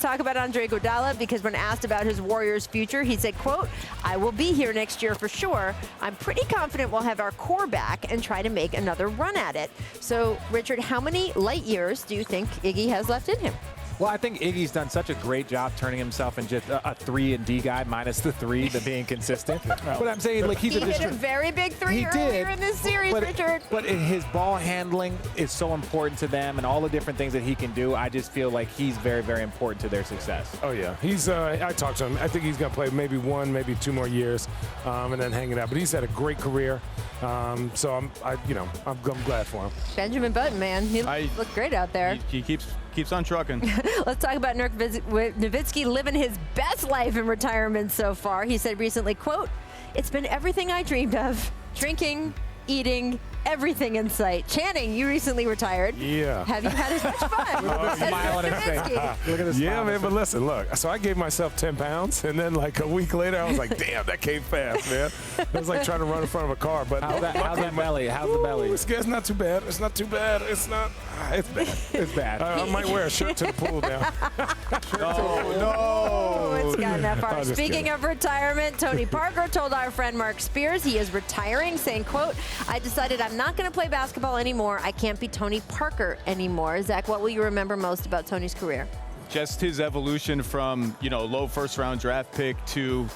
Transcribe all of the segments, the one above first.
talk about Andre Iguodala because when asked about his Warriors' future, he said, quote, "I will be here next year for sure. I'm pretty confident we'll have our core back and try to make another run at it." So, Richard, how many light years do you think Iggy has left in him? Well, I think Iggy's done such a great job turning himself into just a 3-and-D guy, minus the 3, the being consistent. But I'm saying, like, he hit a very big 3 earlier in this series, Richard. But his ball handling is so important to them, and all the different things that he can do. I just feel like he's very, very important to their success. Oh yeah, he's. I talked to him. I think he's going to play maybe 1, maybe 2 more years, and then hang it out. But he's had a great career, so I'm glad for him. Benjamin Button, man, he looked great out there. He keeps on trucking. Let's talk about Dirk Nowitzki living his best life in retirement so far. He said recently, quote, "It's been everything I dreamed of. Drinking, eating, everything in sight." Channing, you recently retired. Yeah. Have you had as much fun? Look at the smile on his face. Look at the smile. Yeah, man, but listen, look. So I gave myself 10 pounds, and then like a week later, I was like, damn, that came fast, man. It was like trying to run in front of a car. But how's that belly? How's the belly? It's not too bad. It's not too bad. It's not. It's bad. It's bad. I might wear a shirt to the pool now. No, it's gotten that far. Speaking of retirement, Tony Parker told our friend Mark Spears he is retiring, saying, quote, "I decided I'm not going to play basketball anymore. I can't be Tony Parker anymore." Zach, what will you remember most about Tony's career? Just his evolution from, low first-round draft pick to,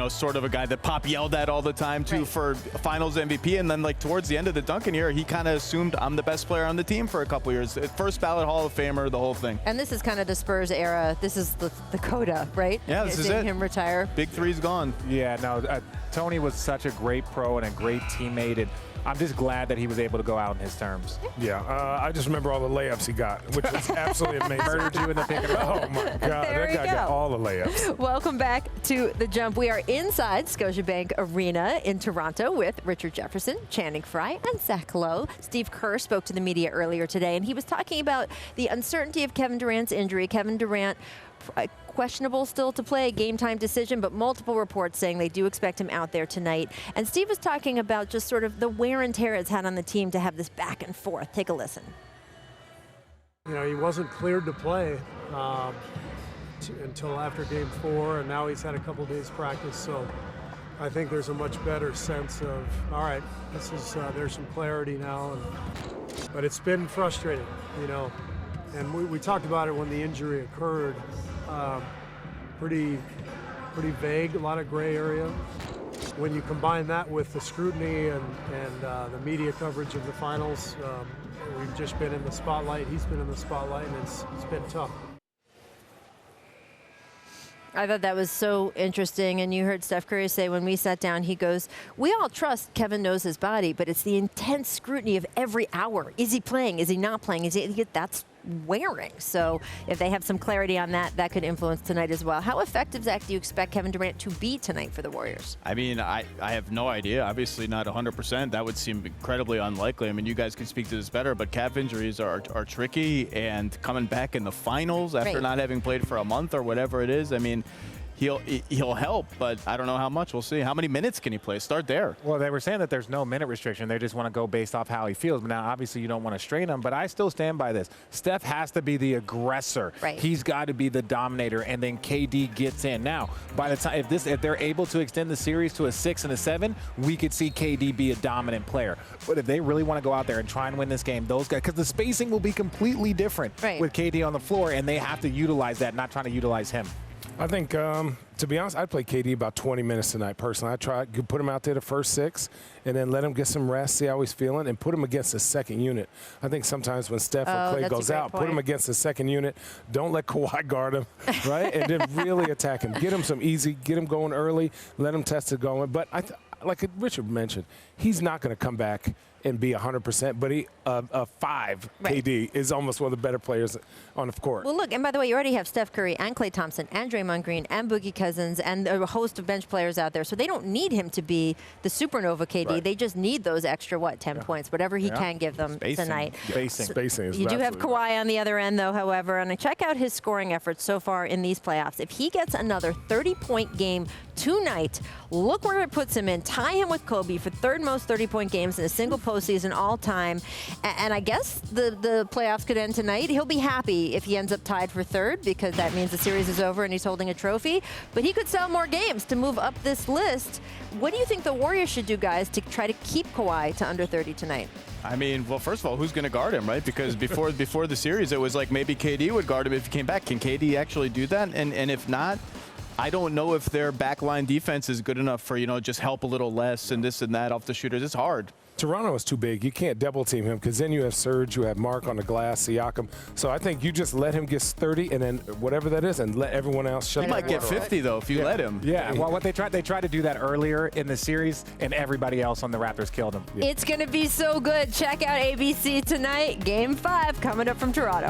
sort of a guy that Pop yelled at all the time to for Finals MVP. And then, like, towards the end of the Duncan era, he kind of assumed I'm the best player on the team for a couple years. First ballot Hall of Famer, the whole thing. And this is kind of the Spurs era. This is the coda, right? Yeah, this is it. Him retire. Big three's gone. Yeah, no, Tony was such a great pro and a great teammate. And I'm just glad that he was able to go out on his terms. Yeah, I just remember all the layups he got, which was absolutely amazing. Murdered you in the pick and roll. Oh, my God. That guy got all the layups. Welcome back to The Jump. We are inside Scotiabank Arena in Toronto with Richard Jefferson, Channing Frye, and Zach Lowe. Steve Kerr spoke to the media earlier today, and he was talking about the uncertainty of Kevin Durant's injury. Kevin Durant, questionable still to play, a game time decision, but multiple reports saying they do expect him out there tonight. And Steve was talking about just sort of the wear and tear it's had on the team to have this back and forth. Take a listen. He wasn't cleared to play until after game 4, and now he's had a couple days practice. So I think there's a much better sense of, all right, there's some clarity now. But it's been frustrating, And we talked about it when the injury occurred. Pretty vague, a lot of gray area. When you combine that with the scrutiny and the media coverage of the finals, we've just been in the spotlight. He's been in the spotlight, and it's been tough. I thought that was so interesting, and you heard Steph Curry say when we sat down, he goes, "We all trust Kevin knows his body, but it's the intense scrutiny of every hour. Is he playing? Is he not playing? That's wearing." So if they have some clarity on that, that could influence tonight as well. How effective, Zach, do you expect Kevin Durant to be tonight for the Warriors? I mean, I have no idea. Obviously not 100%. That would seem incredibly unlikely. I mean, you guys can speak to this better, but calf injuries are tricky, and coming back in the finals after not having played for a month or whatever it is, I mean, he'll help, but I don't know how much. We'll see. How many minutes can he play? Start there. Well, they were saying that there's no minute restriction. They just want to go based off how he feels. But now, obviously, you don't want to strain him, but I still stand by this. Steph has to be the aggressor. Right. He's got to be the dominator, and then KD gets in. Now, by the time if they're able to extend the series to a 6 and a 7, we could see KD be a dominant player. But if they really want to go out there and try and win this game, those guys, because the spacing will be completely different with KD on the floor, and they have to utilize that, not trying to utilize him. I think, to be honest, I'd play KD about 20 minutes tonight, personally. I'd try to put him out there the first 6 and then let him get some rest, see how he's feeling, and put him against the second unit. I think sometimes when Steph or Clay goes out, put him against the second unit. Don't let Kawhi guard him, right? And then really attack him. Get him some easy, get him going early, let him test it going. But like Richard mentioned, he's not going to come back and be 100%, but a 5 KD is almost one of the better players on the court. Well, look, and by the way, you already have Steph Curry and Klay Thompson and Draymond Green and Boogie Cousins and a host of bench players out there, so they don't need him to be the supernova KD. They just need those extra, 10 points, whatever he can give them tonight. Spacing is you do have Kawhi on the other end, though, however, and check out his scoring efforts so far in these playoffs. If he gets another 30-point game tonight, look where it puts him in. Tie him with Kobe for third most 30-point games in a single postseason all time. And I guess the playoffs could end tonight. He'll be happy if he ends up tied for third, because that means the series is over and he's holding a trophy. But he could sell more games to move up this list. What do you think the Warriors should do, guys, to try to keep Kawhi to under 30 tonight? I mean, well, first of all, who's going to guard him, right? Because before the series, it was like maybe KD would guard him if he came back. Can KD actually do that? And if not, I don't know if their backline defense is good enough for, just help a little less and this and that off the shooters. It's hard. Toronto is too big. You can't double team him because then you have Serge, you have Mark on the glass, Siakam. So I think you just let him get 30 and then whatever that is, and let everyone else shut. He might get 50 though if you let him. Yeah. Well, what they tried to do that earlier in the series, and everybody else on the Raptors killed him. It's going to be so good. Check out ABC tonight. Game 5 coming up from Toronto.